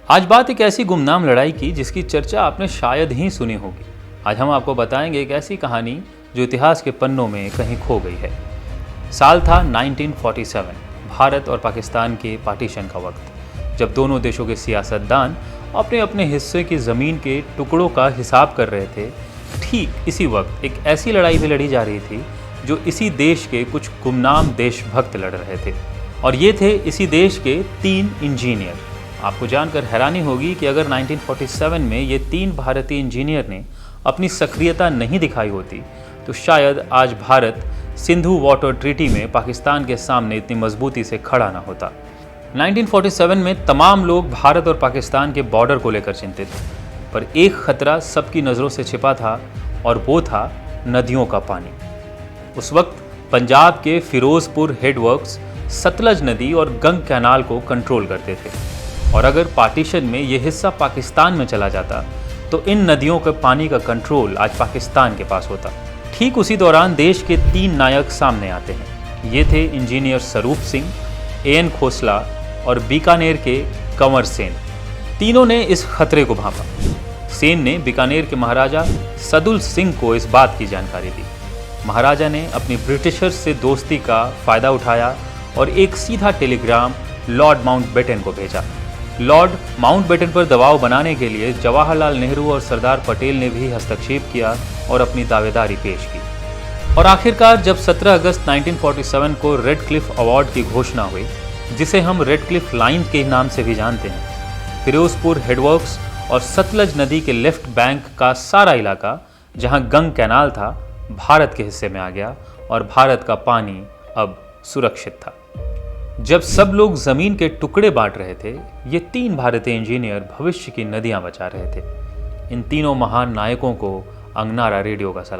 आज बात एक ऐसी गुमनाम लड़ाई की जिसकी चर्चा आपने शायद ही सुनी होगी। आज हम आपको बताएंगे एक ऐसी कहानी जो इतिहास के पन्नों में कहीं खो गई है। साल था 1947, भारत और पाकिस्तान के पार्टीशन का वक्त, जब दोनों देशों के सियासतदान अपने अपने हिस्से की ज़मीन के टुकड़ों का हिसाब कर रहे थे। ठीक इसी वक्त एक ऐसी लड़ाई भी लड़ी जा रही थी जो इसी देश के कुछ गुमनाम देशभक्त लड़ रहे थे, और ये थे इसी देश के 3 इंजीनियर। आपको जानकर हैरानी होगी कि अगर 1947 में ये 3 भारतीय इंजीनियर ने अपनी सक्रियता नहीं दिखाई होती तो शायद आज भारत सिंधु वाटर ट्रीटी में पाकिस्तान के सामने इतनी मजबूती से खड़ा ना होता। 1947 में तमाम लोग भारत और पाकिस्तान के बॉर्डर को लेकर चिंतित थे, पर एक खतरा सबकी नज़रों से छिपा था और वो था नदियों का पानी। उस वक्त पंजाब के फिरोजपुर हेडवर्क्स सतलज नदी और गंग कैनाल को कंट्रोल करते थे, और अगर पार्टीशन में ये हिस्सा पाकिस्तान में चला जाता तो इन नदियों के पानी का कंट्रोल आज पाकिस्तान के पास होता। ठीक उसी दौरान देश के 3 नायक सामने आते हैं। ये थे इंजीनियर स्वरूप सिंह, एएन खोसला और बीकानेर के कंवर सेन। तीनों ने इस खतरे को भांपा। सेन ने बीकानेर के महाराजा सदुल सिंह को इस बात की जानकारी दी। महाराजा ने अपनी ब्रिटिशर्स से दोस्ती का फ़ायदा उठाया और एक सीधा टेलीग्राम लॉर्ड माउंटबेटन को भेजा। लॉर्ड माउंटबेटन पर दबाव बनाने के लिए जवाहरलाल नेहरू और सरदार पटेल ने भी हस्तक्षेप किया और अपनी दावेदारी पेश की। और आखिरकार जब 17 अगस्त 1947 को रेड क्लिफ अवार्ड की घोषणा हुई, जिसे हम रेड क्लिफ लाइन के नाम से भी जानते हैं, फिरोजपुर हेडवर्क्स और सतलज नदी के लेफ्ट बैंक का सारा इलाका, जहां गंग कैनाल था, भारत के हिस्से में आ गया और भारत का पानी अब सुरक्षित था। जब सब लोग जमीन के टुकड़े बांट रहे थे, ये 3 भारतीय इंजीनियर भविष्य की नदियां बचा रहे थे। इन तीनों महान नायकों को अंगनारा रेडियो का सलाम।